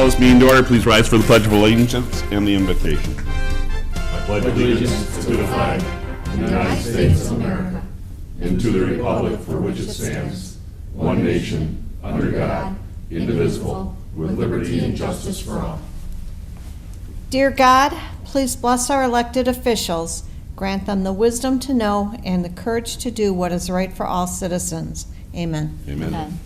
this meeting to order. Please rise for the Pledge of Allegiance and the invitation. I pledge allegiance to the flag of the United States of America and to the republic for which it stands, one nation, under God, indivisible, with liberty and justice for all. Dear God, please bless our elected officials. Grant them the wisdom to know and the courage to do what is right for all citizens. Amen. Amen. Amen.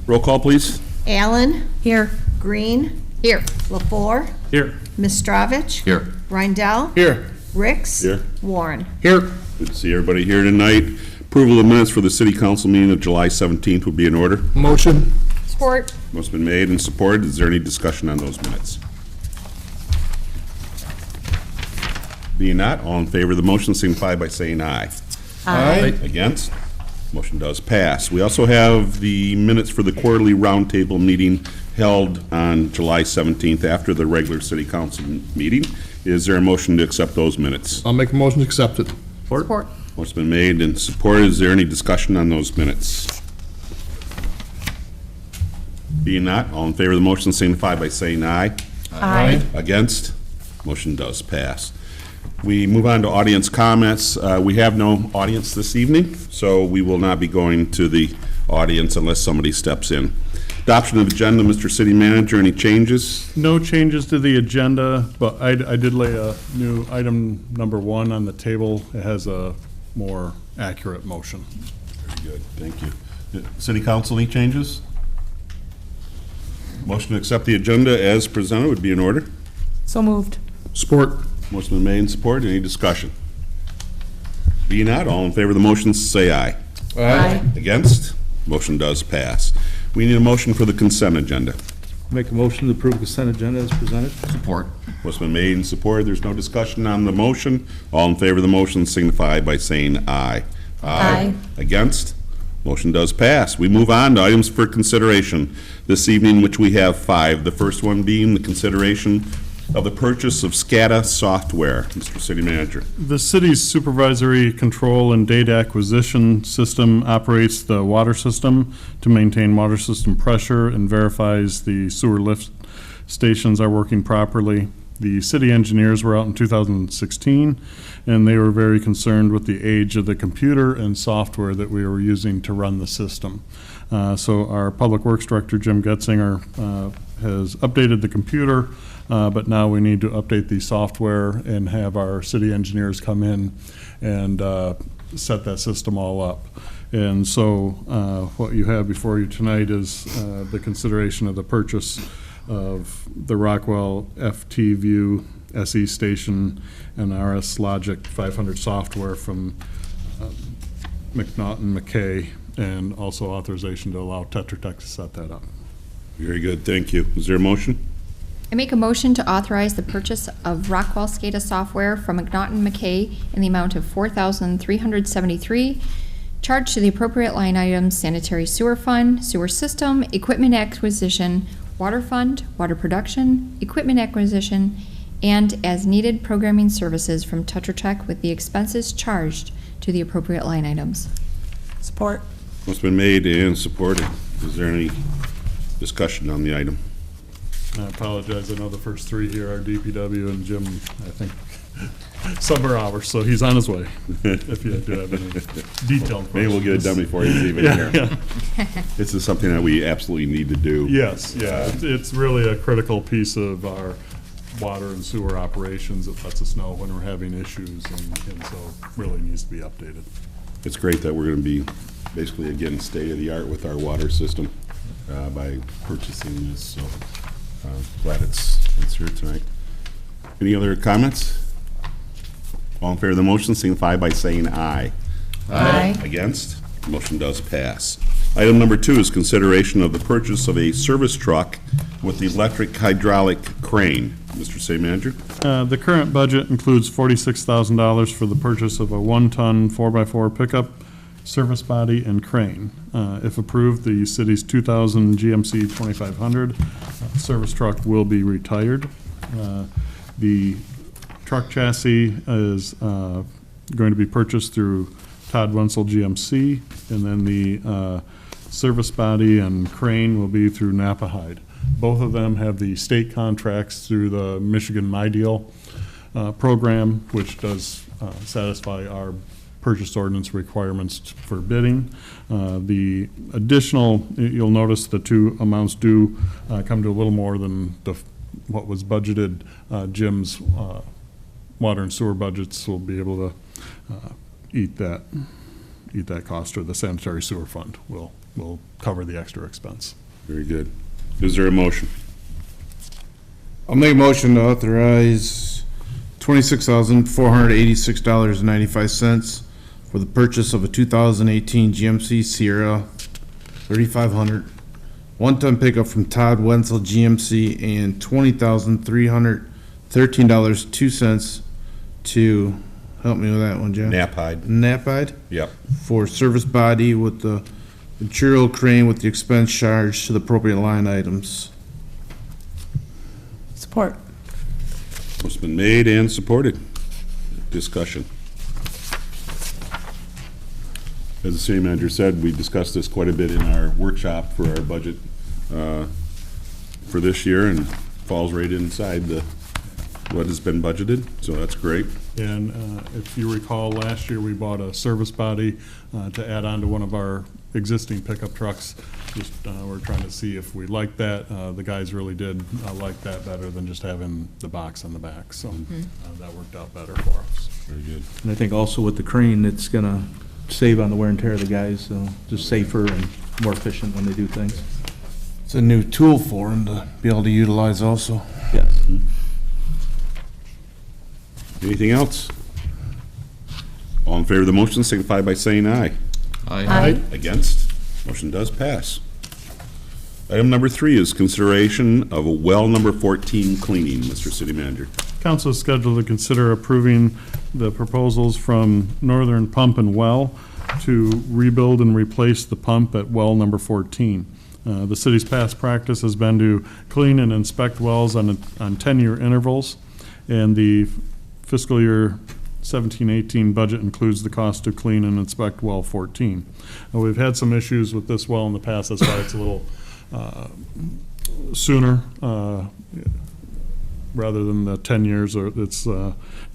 Roll call, please. Allen. Here. Green. Here. Lepore. Here. Mistrovich. Here. Reindell. Here. Ricks. Here. Warren. Here. Good to see everybody here tonight. Approval of minutes for the City Council meeting of July 17th would be in order. Motion. Support. Most been made and supported. Is there any discussion on those minutes? Being not, all in favor of the motion signify by saying aye. Aye. Against? Motion does pass. We also have the minutes for the quarterly roundtable meeting held on July 17th after the regular City Council meeting. Is there a motion to accept those minutes? I'll make a motion to accept it. Support. Motion's been made and supported. Is there any discussion on those minutes? Being not, all in favor of the motion signify by saying aye. Aye. Against? Motion does pass. We move on to audience comments. We have no audience this evening, so we will not be going to the audience unless somebody steps in. Adoption of agenda, Mr. City Manager, any changes? No changes to the agenda, but I did lay a new item number 1 on the table. It has a more accurate motion. Very good, thank you. City Council, any changes? Motion to accept the agenda as presented would be in order. So moved. Support. Motion been made and supported. Any discussion? Being not, all in favor of the motion say aye. Aye. Against? Motion does pass. We need a motion for the consent agenda. Make a motion to approve consent agenda as presented. Support. Motion been made and supported. There's no discussion on the motion. All in favor of the motion signify by saying aye. Aye. Against? Motion does pass. We move on to items for consideration this evening, which we have 5. The first one being the consideration of the purchase of SCADA software. Mr. City Manager. The city's supervisory control and data acquisition system operates the water system to maintain water system pressure and verifies the sewer lift stations are working properly. The city engineers were out in 2016, and they were very concerned with the age of the computer and software that we were using to run the system. So our Public Works Director, Jim Getzinger, has updated the computer, but now we need to update the software and have our city engineers come in and set that system all up. And so what you have before you tonight is the consideration of the purchase of the Rockwell FT View SE station and RS Logic 500 software from McNaughton McKay, and also authorization to allow Tetra Tech to set that up. Very good, thank you. Is there a motion? I make a motion to authorize the purchase of Rockwell SCADA software from McNaughton McKay in the amount of $4,373, charged to the appropriate line items: sanitary sewer fund, sewer system, equipment acquisition, water fund, water production, equipment acquisition, and as needed programming services from Tetra Tech, with the expenses charged to the appropriate line items. Support. What's been made and supported. Is there any discussion on the item? I apologize, I know the first 3 here are DPW and Jim, I think, summer hours, so he's on his way, if you do have any detailed questions. Maybe we'll get it done before he's even here. Yeah. This is something that we absolutely need to do. Yes, yeah, it's really a critical piece of our water and sewer operations. It lets us know when we're having issues, and so really needs to be updated. It's great that we're going to be basically, again, state-of-the-art with our water system by purchasing this, so glad it's here tonight. Any other comments? All in favor of the motion signify by saying aye. Aye. Against? Motion does pass. Item number 2 is consideration of the purchase of a service truck with the electric hydraulic crane. Mr. City Manager? The current budget includes $46,000 for the purchase of a 1-ton 4x4 pickup, service body, and crane. If approved, the city's 2000 GMC 2500 service truck will be retired. The truck chassis is going to be purchased through Todd Wenzel GMC, and then the service body and crane will be through Napa Hyde. Both of them have the state contracts through the Michigan My Deal program, which does satisfy our purchase ordinance requirements for bidding. The additional, you'll notice the two amounts do come to a little more than what was budgeted. Jim's water and sewer budgets will be able to eat that cost, or the sanitary sewer fund will cover the extra expense. Very good. Is there a motion? I'll make a motion to authorize $26,486.95 for the purchase of a 2018 GMC Sierra 3500 one-ton pickup from Todd Wenzel GMC, and $20,313.02 to, help me with that one, John. Napide Yep. for service body with the material crane with the expense charged to the appropriate line items. Support. Motion's been made and supported. Discussion. As the city manager said, we discussed this quite a bit in our workshop for our budget for this year, and falls right inside what has been budgeted, so that's great. And if you recall, last year we bought a service body to add on to one of our existing pickup trucks. Just we're trying to see if we like that. The guys really did like that better than just having the box on the back, so that worked out better for us. Very good. And I think also with the crane, it's gonna save on the wear and tear of the guys, so just safer and more efficient when they do things. It's a new tool for them to be able to utilize also. Yes. Anything else? All in favor of the motion signify by saying aye. Aye. Against? Motion does pass. Item number 3 is consideration of a well number 14 cleaning. Mr. City Manager. Council is scheduled to consider approving the proposals from Northern Pump and Well to rebuild and replace the pump at well number 14. The city's past practice has been to clean and inspect wells on 10-year intervals, and the fiscal year 17-18 budget includes the cost to clean and inspect well 14. We've had some issues with this well in the past, that's why it's a little sooner rather than the 10 years, or it's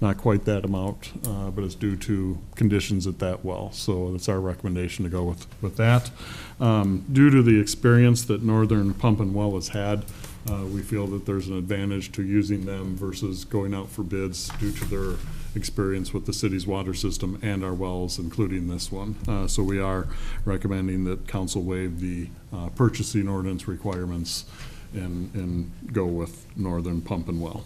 not quite that amount, but it's due to conditions at that well. So it's our recommendation to go with that. Due to the experience that Northern Pump and Well has had, we feel that there's an advantage to using them versus going out for bids due to their experience with the city's water system and our wells, including this one. So we are recommending that council waive the purchasing ordinance requirements and go with Northern Pump and Well.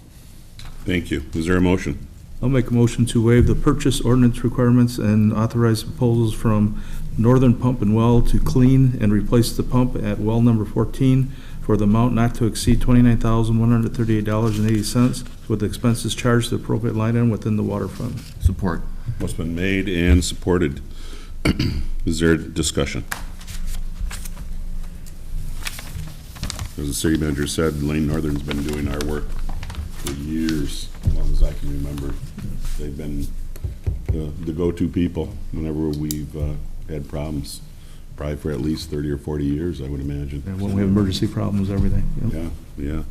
Thank you. Is there a motion? I'll make a motion to waive the purchase ordinance requirements and authorize proposals from Northern Pump and Well to clean and replace the pump at well number 14 for the amount not to exceed $29,138.80, with expenses charged to the appropriate line item within the water fund. Support. What's been made and supported? Is there discussion? As the city manager said, Lane Northern's been doing our work for years, as long as I can remember. They've been the go-to people whenever we've had problems, probably for at least 30 or 40 years, I would imagine. And when we have emergency problems, everything. Yep. Yeah.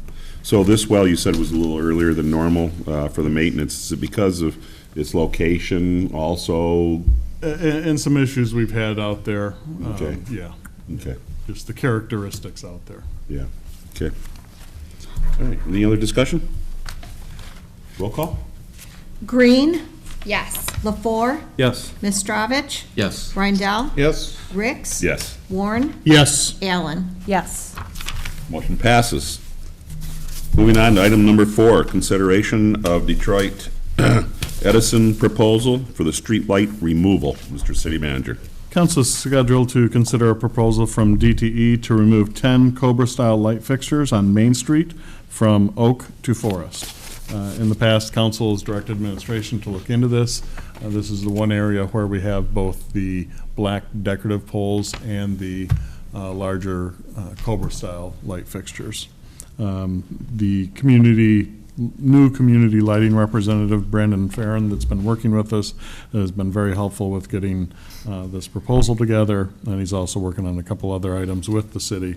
So this well, you said, was a little earlier than normal for the maintenance. Is it because of its location also? And some issues we've had out there. Okay. Yeah, Okay. just the characteristics out there. Yeah. Okay. All right. Any other discussion? Roll call? Green, Yes. LaFour, Yes. Mistrovich, Yes. Rindell, Yes. Ricks. Yes. Warren, Yes. Allen. Yes. Motion passes. Moving on to item number 4, consideration of Detroit Edison proposal for the streetlight removal. Mr. City Manager. Council is scheduled to consider a proposal from DTE to remove 10 Cobra-style light fixtures on Main Street from Oak to Forest. In the past, council has directed administration to look into this. This is the one area where we have both the black decorative poles and the larger Cobra-style light fixtures. The community new community lighting representative, Brandon Farron, that's been working with us, has been very helpful with getting this proposal together, and he's also working on a couple other items with the city.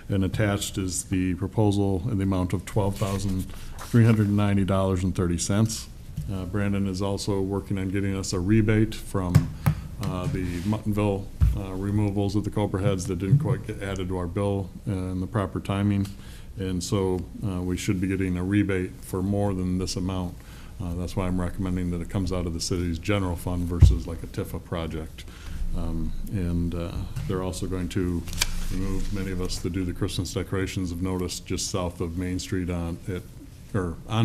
And attached is the proposal in the amount of $12,390.30. Brandon is also working on getting us a rebate from the Muttonville removals of the Cobra heads that didn't quite get added to our bill in the proper timing. And so we should be getting a rebate for more than this amount. That's why I'm recommending that it comes out of the city's general fund versus like a TIFA project. They're also going to remove, many of us that do the Christmas decorations have noticed just south of Main Street on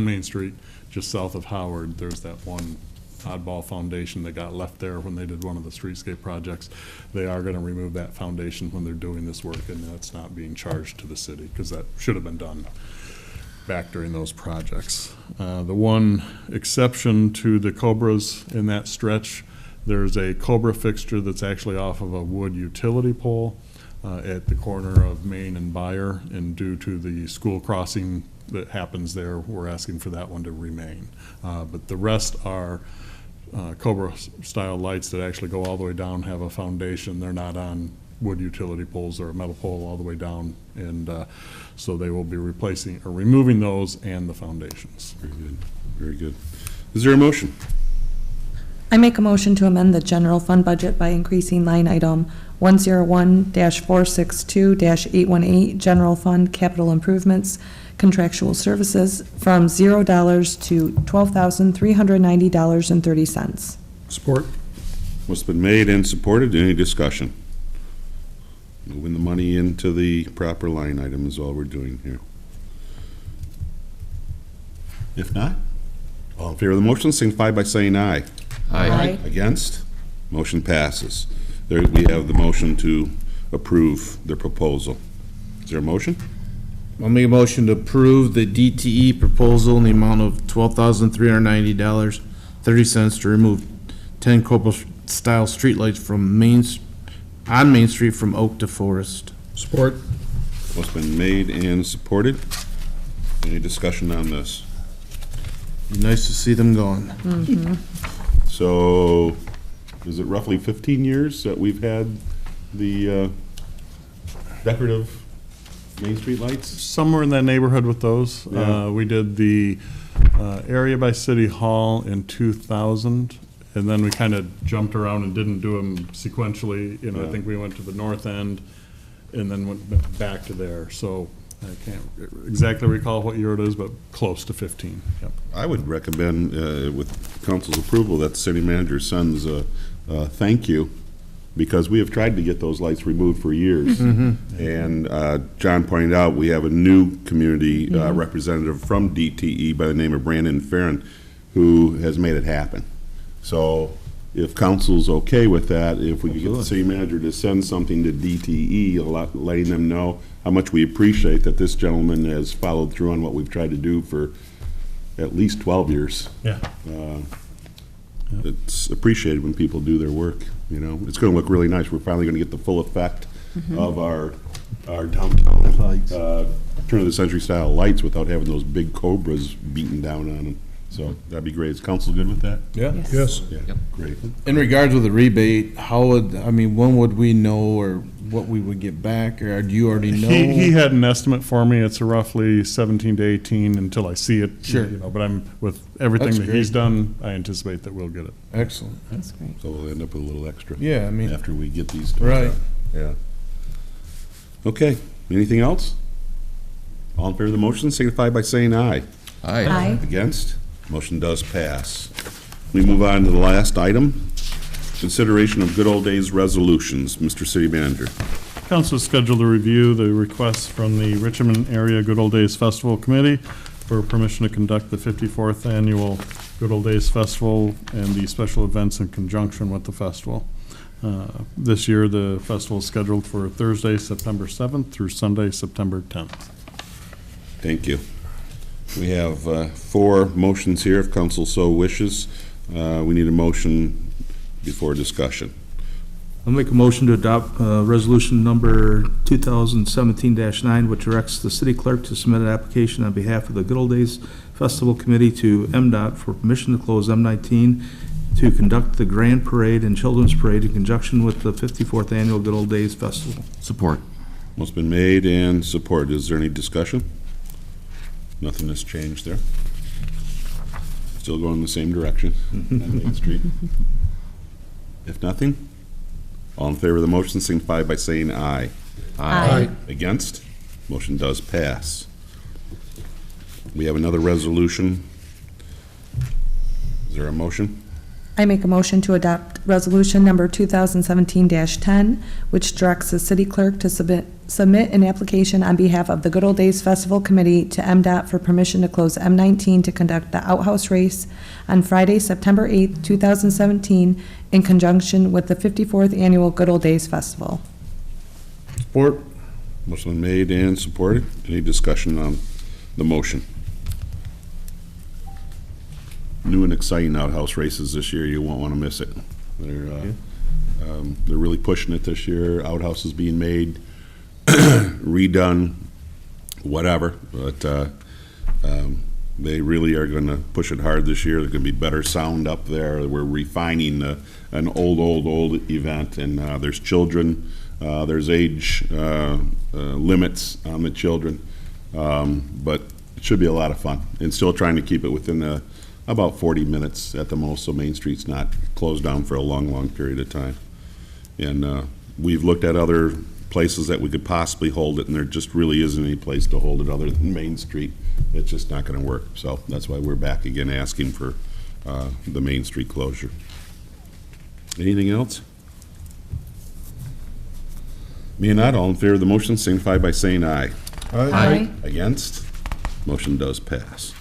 Main Street, just south of Howard, there's that one oddball foundation that got left there when they did one of the streetscape projects. They are going to remove that foundation when they're doing this work, and that's not being charged to the city because that should have been done back during those projects. The one exception to the Cobras in that stretch, there's a Cobra fixture that's actually off of a wood utility pole at the corner of Main and Buyer, and due to the school crossing that happens there, we're asking for that one to remain. But the rest are Cobra-style lights that actually go all the way down, have a foundation. They're not on wood utility poles or a metal pole all the way down, and so they will be replacing or removing those and the foundations. Very good. Very good. Is there a motion? I make a motion to amend the general fund budget by increasing line item 101-462-818, general fund capital improvements, contractual services, from $0 to $12,390.30. Support. What's been made and supported? Any discussion? Moving the money into the proper line item is all we're doing here. If not, all in favor of the motion, signify by saying aye. Aye. Against? Motion passes. There, we have the motion to approve the proposal. Is there a motion? I'll make a motion to approve the DTE proposal in the amount of $12,390.30 to remove 10 Cobra-style streetlights from Main Street from Oak to Forest. Support. What's been made and supported? Any discussion on this? Be nice to see them gone. So, is it roughly 15 years that we've had the decorative Main Street lights? Somewhere in that neighborhood with those. Yeah. We did the area by City Hall in 2000, and then we kind of jumped around and didn't do them sequentially. You know, I Yeah. think we went to the north end and then went back to there. So I can't exactly recall what year it is, but close to 15. Yep. I would recommend, with council's approval, that the city manager sends a thank you, because we have tried to get those lights removed for years. And John pointed out, we have a new community representative from DTE by the name of Brandon Farron, who has made it happen. So if council's okay with that, if we could get the city manager to send something to DTE, letting them know how much we appreciate that this gentleman has followed through on what we've tried to do for at least 12 years. Yeah. It's appreciated when people do their work, you know. It's going to look really nice. We're finally going to get the full effect of our downtown turn-of-the-century style lights without having those big Cobras beaten down on them. So that'd be great. Is council good with that? Yeah. Yes. Yeah, great. In regards with the rebate, when would we know or what we would get back, or do you already know? He had an estimate for me. It's roughly 17 to 18 until I see it. Sure. You know, but with everything That's that great. he's done, I anticipate that we'll get it. Excellent. That's great. So we'll end up with a little extra. Yeah, I mean, After we get these. done. right. Yeah. Okay, anything else? All in favor of the motion, signify by saying aye. Aye. Against? Motion does pass. We move on to the last item, consideration of good old days resolutions. Mr. City Manager. Council is scheduled to review the request from the Richmond Area Good Old Days Festival Committee for permission to conduct the 54th Annual Good Old Days Festival and the special events in conjunction with the festival. This year, the festival is scheduled for Thursday, September 7th through Sunday, September 10th. Thank you. We have 4 motions here, if council so wishes. We need a motion before discussion. I'll make a motion to adopt resolution number 2017-9, which directs the city clerk to submit an application on behalf of the Good Old Days Festival Committee to MDOT for permission to close M19 to conduct the Grand Parade and Children's Parade in conjunction with the 54th Annual Good Old Days Festival. Support. Motion's been made and supported. Is there any discussion? Nothing has changed there. Still going the same direction on Main Street. If nothing, all in favor of the motion signify by saying aye. Aye. Against? Motion does pass. We have another resolution. Is there a motion? I make a motion to adopt resolution number 2017-10, which directs the city clerk to submit an application on behalf of the Good Old Days Festival Committee to MDOT for permission to close M19 to conduct the outhouse race on Friday, September 8th, 2017, in conjunction with the 54th Annual Good Old Days Festival. Support. Motion been made and supported. Any discussion on the motion? New and exciting outhouse races this year. You won't want to miss it. They're really pushing it this year. Outhouse is being made, redone, whatever. But they really are going to push it hard this year. There's going to be better sound up there. We're refining an old event, and there's children. There's age limits on the children, but it should be a lot of fun. And still trying to keep it within about 40 minutes at the most, so Main Street's not closed down for a long period of time. And we've looked at other places that we could possibly hold it, and there just really isn't any place to hold it other than Main Street. It's just not going to work. So that's why we're back again asking for the Main Street closure. Anything else? Being not, all in favor of the motion signify by saying aye. Aye. Against? Motion does pass.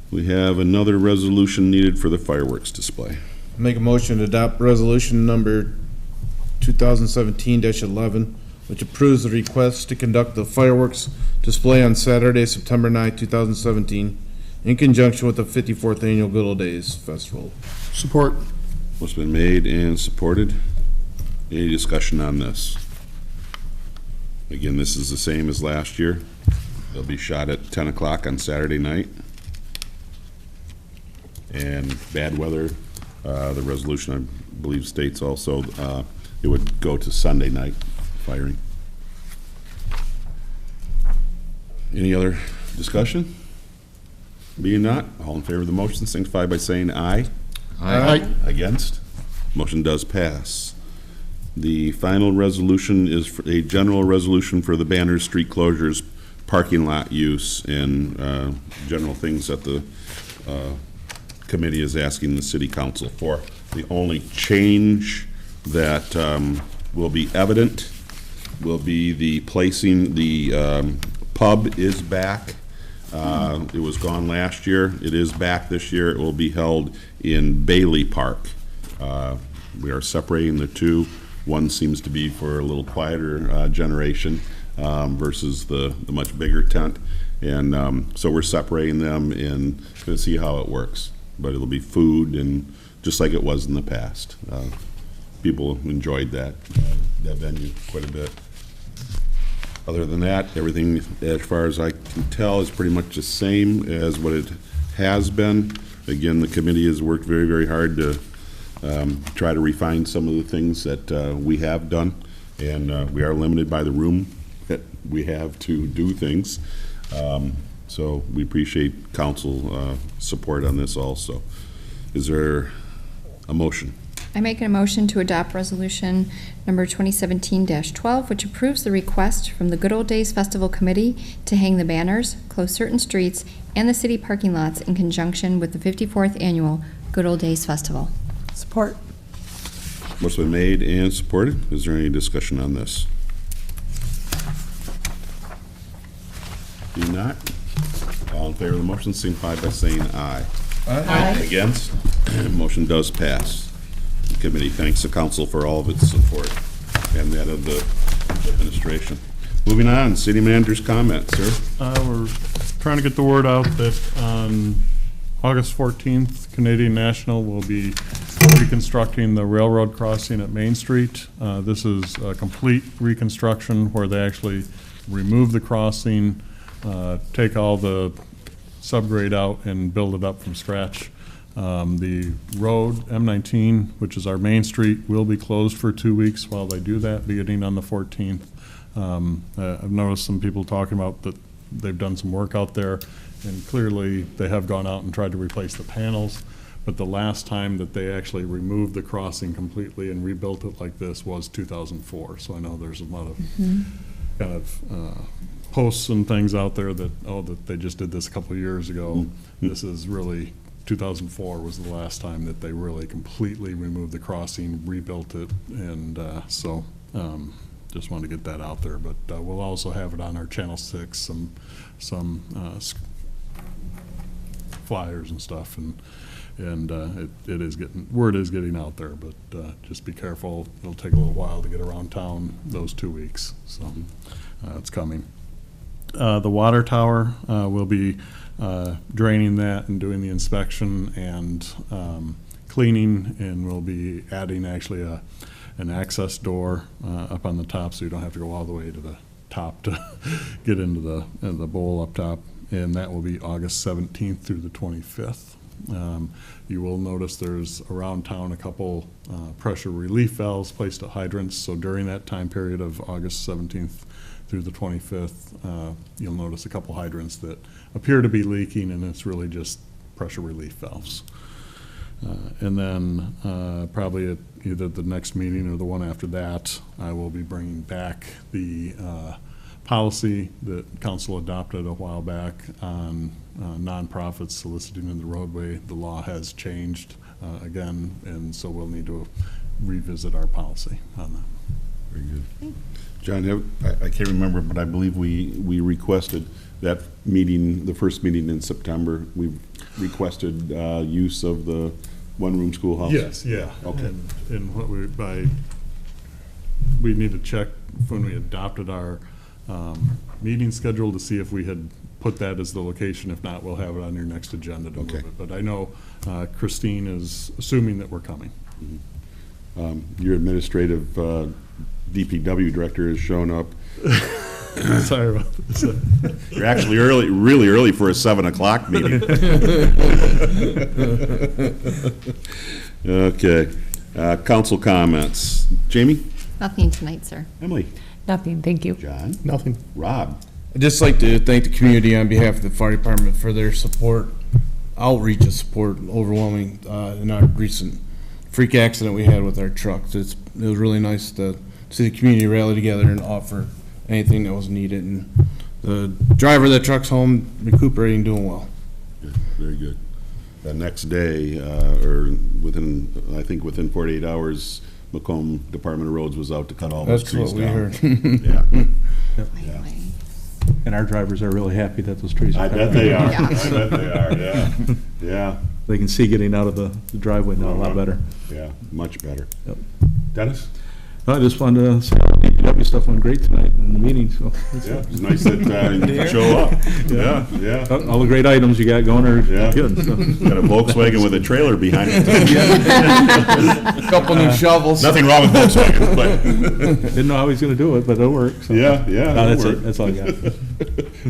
We have another resolution needed for the fireworks display. Make a motion to adopt resolution number 2017-11, which approves the request to conduct the fireworks display on Saturday, September 9, 2017, in conjunction with the 54th Annual Good Old Days Festival. Support. What's been made and supported? Any discussion on this? Again, this is the same as last year. They'll be shot at 10 o'clock on Saturday night. And bad weather, the resolution, I believe, states also it would go to Sunday night firing. Any other discussion? Being not, all in favor of the motion signify by saying aye. Aye. Against? Motion does pass. The final resolution is a general resolution for the banners, street closures, parking lot use, and general things that the committee is asking the city council for. The only change that will be evident will be the placing, the pub is back. It was gone last year. It is back this year. It will be held in Bailey Park. We are separating the two. One seems to be for a little quieter generation versus the much bigger tent. And so we're separating them and to see how it works. But it'll be food and just like it was in the past. People enjoyed that venue quite a bit. Other than that, everything, as far as I can tell, is pretty much the same as what it has been. Again, the committee has worked very hard to try to refine some of the things that we have done, and we are limited by the room that we have to do things. So we appreciate council support on this also. Is there a motion? I make a motion to adopt resolution number 2017-12, which approves the request from the Good Old Days Festival Committee to hang the banners, close certain streets, and the city parking lots in conjunction with the 54th Annual Good Old Days Festival. Support. Motion's been made and supported. Is there any discussion on this? Do not. All in favor of the motion, signify by saying aye. Aye. Against? Motion does pass. The committee thanks the council for all of its support and that of the administration. Moving on, city manager's comments, sir. We're trying to get the word out that on August 14th, Canadian National will be reconstructing the railroad crossing at Main Street. This is a complete reconstruction where they actually remove the crossing, take all the subgrade out and build it up from scratch. The road, M19, which is our main street, will be closed for 2 weeks while they do that, beginning on the 14th. I've noticed some people talking about that they've done some work out there, and clearly they have gone out and tried to replace the panels, but the last time that they actually removed the crossing completely and rebuilt it like this was 2004. So I know there's a lot of kind of posts and things out there that, oh, that they just did this a couple of years ago. This is really, 2004 was the last time that they really completely removed the crossing, rebuilt it, and so just wanted to get that out there. But we'll also have it on our Channel 6, some flyers and stuff, and it is getting, word is getting out there, but just be careful. It'll take a little while to get around town those 2 weeks, so it's coming. The water tower, will be draining that and doing the inspection and cleaning, and we'll be adding actually an access door up on the top, so you don't have to go all the way to the top to get into the bowl up top, and that will be August 17th through the 25th. You will notice there's around town a couple pressure relief valves placed at hydrants, so during that time period of August 17th through the 25th, you'll notice a couple hydrants that appear to be leaking, and it's really just pressure relief valves. And then probably at either the next meeting or the one after that, I will be bringing back the policy that council adopted a while back on nonprofits soliciting in the roadway. The law has changed again, and so we'll need to revisit our policy on that. Very good. John, I can't remember, but I believe we requested that meeting, the first meeting in September, we requested use of the one-room schoolhouse? Yes, yeah. Okay. And what we need to check when we adopted our meeting schedule to see if we had put that as the location. If not, we'll have it on your next agenda to move it. But I know Christine is assuming that we're coming. Mm-hmm. Your administrative DPW director has shown up. Sorry about this. You're actually early, really early for a 7 o'clock meeting. Okay. Council comments. Jamie? Nothing tonight, sir. Emily? Nothing, thank you. John? Nothing. Rob? I'd just like to thank the community on behalf of the fire department for their support, outreach and support, overwhelming in our recent freak accident we had with our trucks. It was really nice to see the community rally together and offer anything that was needed. And the driver of that truck's home, recuperating, doing well. Good, very good. The next day, or I think within 48 hours, Macomb Department of Roads was out to cut all those trees down. That's what we heard. Yeah. Yeah. And our drivers are really happy that those trees are I cut. bet they are. Yeah. I bet they are, yeah. Yeah, They can see getting out of the driveway now a lot better. yeah, much better. Yep. Dennis? I just wanted to say all the DPW stuff went great tonight in the meeting, so. Yeah, it's nice that you could show up. Yeah, yeah. All the great items you got going are Yeah. good, so. Got a Volkswagen with a trailer behind it. Couple new shovels. Nothing wrong with Volkswagen, but, Didn't know how he was gonna do it, but it'll work, so. yeah, yeah. No, that's it'll it, that's all I got. work.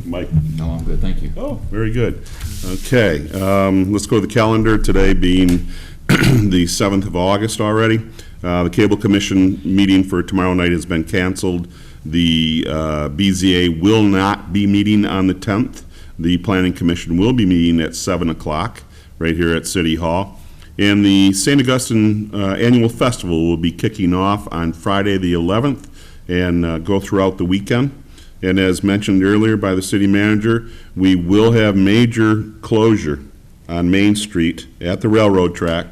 Mike? No, I'm good, thank you. Oh, very good. Okay, let's go to the calendar, today being the 7th of August already. The Cable Commission meeting for tomorrow night has been canceled. The BZA will not be meeting on the 10th. The Planning Commission will be meeting at 7 o'clock right here at City Hall. And the St. Augustine Annual Festival will be kicking off on Friday the 11th and go throughout the weekend. And as mentioned earlier by the city manager, we will have major closure on Main Street at the railroad track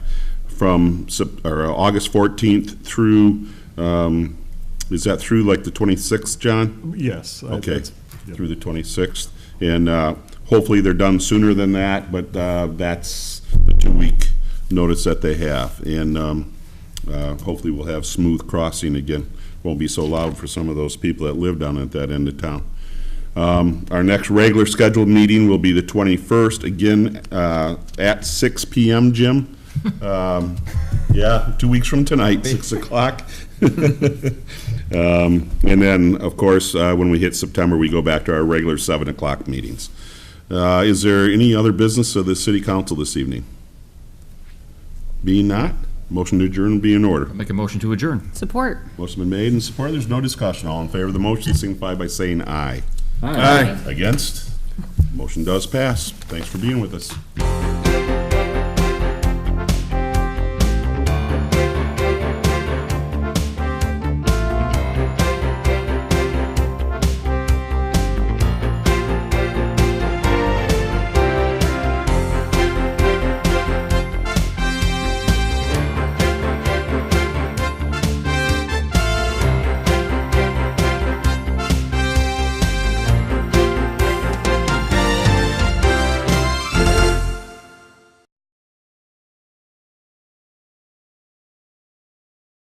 from August 14th through, is that through like the 26th, John? Yes. Okay, Yep. through the 26th. And hopefully they're done sooner than that, but that's the 2-week notice that they have. And hopefully we'll have smooth crossing again. Won't be so loud for some of those people that live down at that end of town. Our next regular scheduled meeting will be the 21st, again, at 6 p.m., Jim. Yeah, 2 weeks from tonight, 6 o'clock. And then, of course, when we hit September, we go back to our regular 7 o'clock meetings. Is there any other business of the city council this evening? Being not, motion to adjourn will be in order. Make a motion to adjourn. Support. Motion been made and supported. There's no discussion. All in favor of the motion signify by saying aye. Aye. Against? Motion does pass. Thanks for being with us.